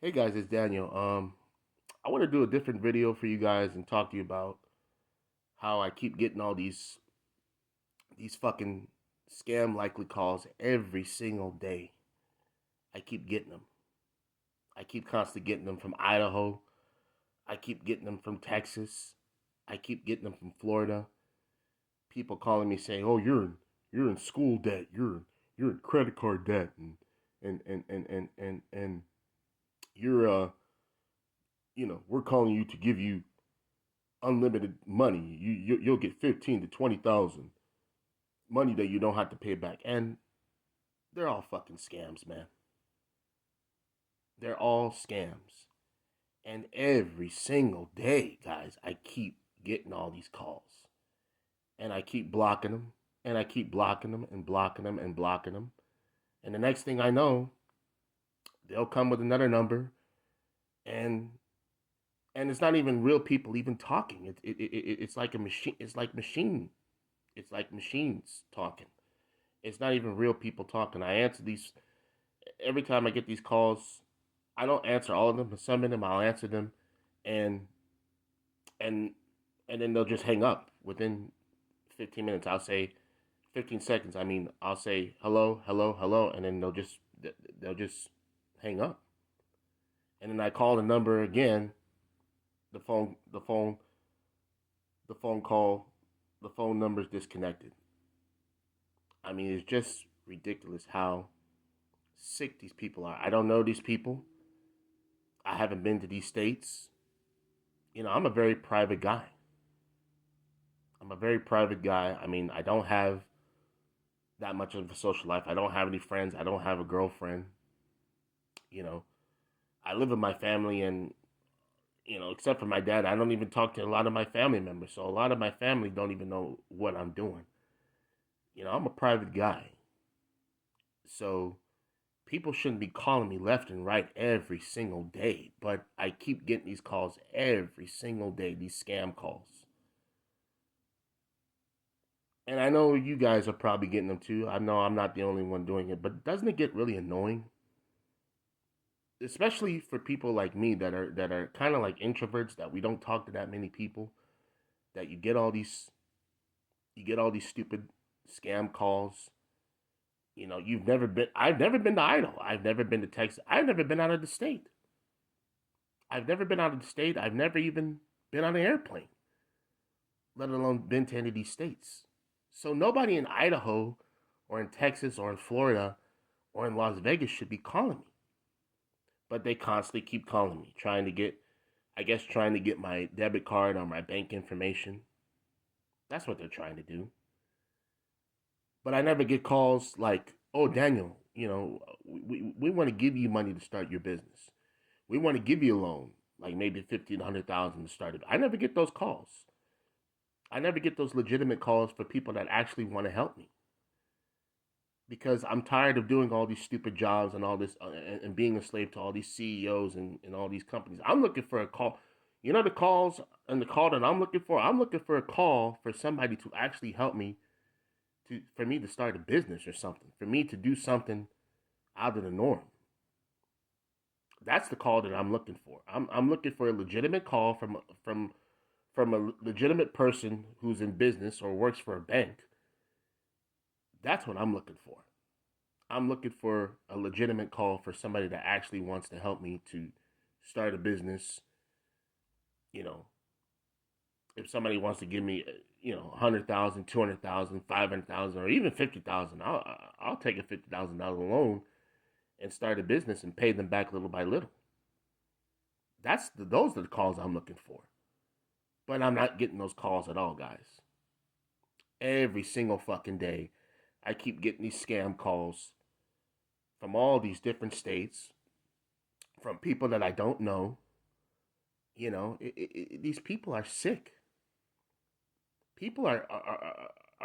Hey guys, it's Daniel. I want to do a different video for you guys and talk to you about how I keep getting all these fucking scam likely calls every single day. I keep getting them. I keep constantly getting them from Idaho. I keep getting them from Texas. I keep getting them from Florida. People calling me saying, "Oh, you're in school debt. You're in credit card debt, and you're we're calling you to give you unlimited money. You'll get 15 to 20,000 money that you don't have to pay back, and they're all fucking scams, man. They're all scams, and every single day, guys, I keep getting all these calls, and I keep blocking them, and I keep blocking them and blocking them and blocking them, and the next thing I know, they'll come with another number, and and it's not even real people even talking. It's like a machine. It's like machines talking. It's not even real people talking. I answer these every time I get these calls. I don't answer all of them, but some of them I'll answer them, and and and then they'll just hang up within 15 minutes. I'll say 15 seconds. I mean, I'll say hello, hello, hello, and then they'll just hang up. And then I call the number again. The phone, the phone, the phone call, the phone number's disconnected. I mean, it's just ridiculous how sick these people are. I don't know these people. I haven't been to these states. I'm a very private guy. I'm a very private guy. I mean, I don't have that much of a social life. I don't have any friends. I don't have a girlfriend. You know, I live with my family, and except for my dad, I don't even talk to a lot of my family members. So a lot of my family don't even know what I'm doing. I'm a private guy. So people shouldn't be calling me left and right every single day, but I keep getting these calls every single day, these scam calls. And I know you guys are probably getting them too. I know I'm not the only one doing it, but doesn't it get really annoying? Especially for people like me that are kind of like introverts, that we don't talk to that many people, that you get all these stupid scam calls. I've never been to Idaho. I've never been to Texas. I've never been out of the state. I've never been out of the state. I've never even been on an airplane, let alone been to any of these states. So nobody in Idaho or in Texas or in Florida or in Las Vegas should be calling me. But they constantly keep calling me, trying to get my debit card or my bank information. That's what they're trying to do. But I never get calls like, "Oh, Daniel, we want to give you money to start your business. We want to give you a loan, like maybe 1,500,000 to start it." I never get those calls. I never get those legitimate calls for people that actually want to help me, because I'm tired of doing all these stupid jobs and all this and being a slave to all these CEOs and all these companies. I'm looking for a call. The calls and the call that I'm looking for. I'm looking for a call for somebody to actually help me, for me to start a business or something, for me to do something out of the norm. That's the call that I'm looking for. I'm looking for a legitimate call from a legitimate person who's in business or works for a bank. That's what I'm looking for. I'm looking for a legitimate call for somebody that actually wants to help me to start a business. You know, if somebody wants to give me, 100,000, 200,000, 500,000, or even 50,000, I'll take a $50,000 loan and start a business and pay them back little by little. Those are the calls I'm looking for. But I'm not getting those calls at all, guys. Every single fucking day, I keep getting these scam calls from all these different states, from people that I don't know. These people are sick. People are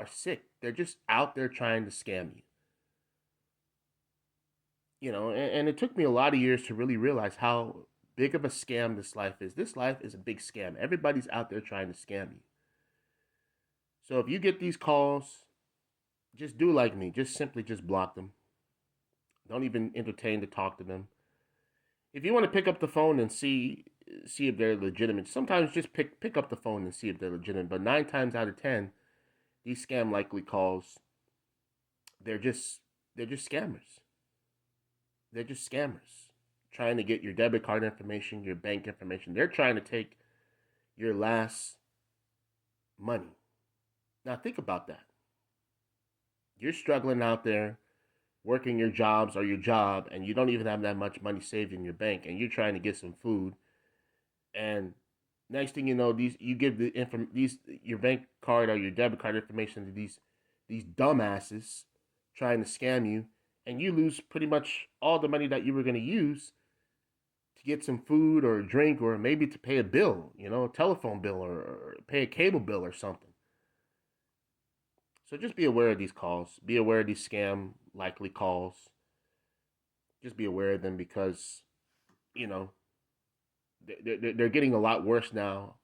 sick. They're just out there trying to scam you. And it took me a lot of years to really realize how big of a scam this life is. This life is a big scam. Everybody's out there trying to scam you. So if you get these calls, just do like me. Just simply just block them. Don't even entertain to talk to them. If you want to pick up the phone and see if they're legitimate, sometimes just pick up the phone and see if they're legitimate. But 9 times out of 10, these scam likely calls, they're just they're just scammers. They're just scammers trying to get your debit card information, your bank information. They're trying to take your last money. Now think about that. You're struggling out there working your jobs or your job, and you don't even have that much money saved in your bank, and you're trying to get some food, and next thing you know, these you give these your bank card or your debit card information to these dumbasses trying to scam you, and you lose pretty much all the money that you were going to use to get some food or a drink or maybe to pay a bill, a telephone bill or pay a cable bill or something. So just be aware of these calls. Be aware of these scam likely calls. Just be aware of them because, you know, they're getting a lot worse now,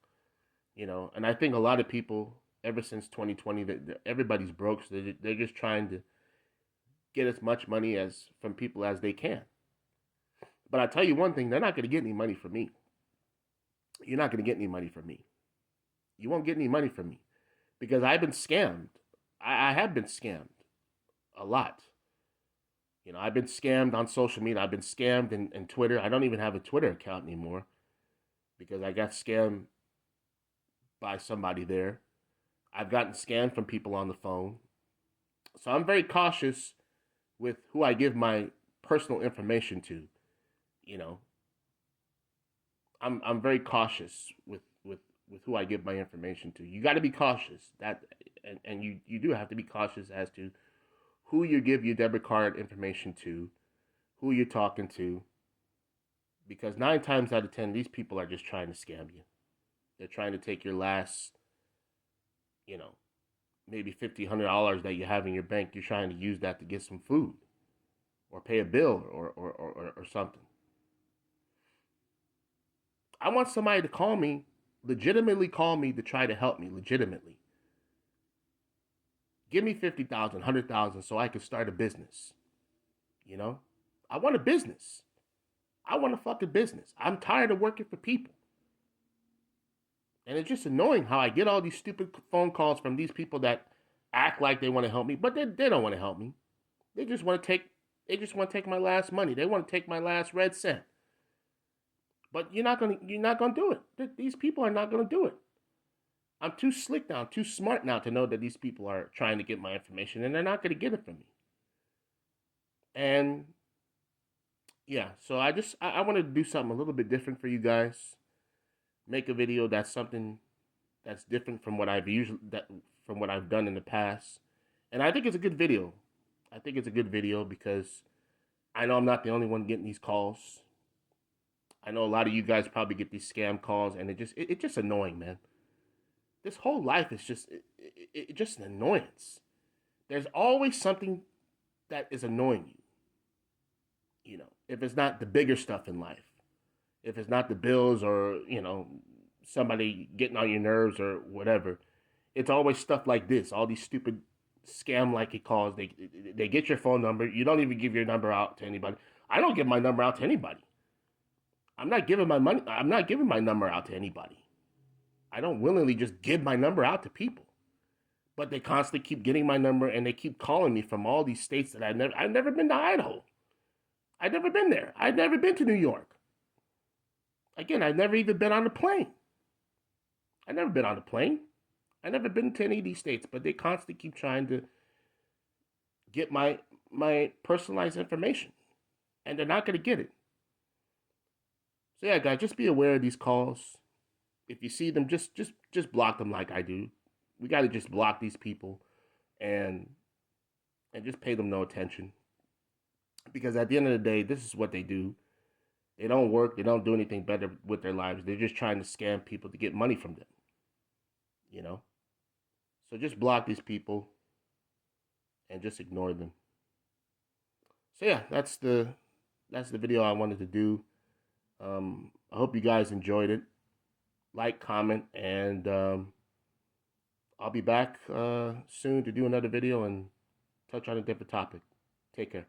and I think a lot of people, ever since 2020, that everybody's broke, so they're just trying to get as much money as from people as they can. But I tell you one thing, they're not going to get any money from me. You're not going to get any money from me. You won't get any money from me because I've been scammed. I have been scammed a lot. I've been scammed on social media. I've been scammed in Twitter. I don't even have a Twitter account anymore because I got scammed by somebody there. I've gotten scammed from people on the phone. So I'm very cautious with who I give my personal information to. You know, I'm very cautious with who I give my information to. You got to be cautious and you do have to be cautious as to who you give your debit card information to, who you're talking to, because 9 times out of 10, these people are just trying to scam you. They're trying to take your last, you know, maybe $50, $100 that you have in your bank. You're trying to use that to get some food or pay a bill or something. I want somebody to call me, legitimately call me to try to help me, legitimately. Give me 50,000, 100,000 so I can start a business. I want a business. I want a fucking business. I'm tired of working for people. And it's just annoying how I get all these stupid phone calls from these people that act like they want to help me, but they don't want to help me. They just want to take my last money. They want to take my last red cent. But you're not gonna do it. These people are not gonna do it. I'm too slick now, I'm too smart now to know that these people are trying to get my information and they're not gonna get it from me. And yeah, so I wanted to do something a little bit different for you guys. Make a video that's something that's different from from what I've done in the past. And I think it's a good video. I think it's a good video because I know I'm not the only one getting these calls. I know a lot of you guys probably get these scam calls, and it's just annoying, man. This whole life is just an annoyance. There's always something that is annoying you. If it's not the bigger stuff in life, if it's not the bills or somebody getting on your nerves or whatever, it's always stuff like this. All these stupid scam like calls. They get your phone number. You don't even give your number out to anybody. I don't give my number out to anybody. I'm not giving my number out to anybody. I don't willingly just give my number out to people. But they constantly keep getting my number and they keep calling me from all these states that I've never been to Idaho. I've never been there. I've never been to New York. Again, I've never even been on a plane. I've never been on a plane. I've never been to any of these states, but they constantly keep trying to get my personalized information. And they're not going to get it. So yeah, guys, just be aware of these calls. If you see them, just block them like I do. We got to just block these people and just pay them no attention. Because at the end of the day, this is what they do. They don't work. They don't do anything better with their lives. They're just trying to scam people to get money from them. So just block these people and just ignore them. So yeah, that's the video I wanted to do. I hope you guys enjoyed it. Like, comment, and I'll be back soon to do another video and touch on a different topic. Take care.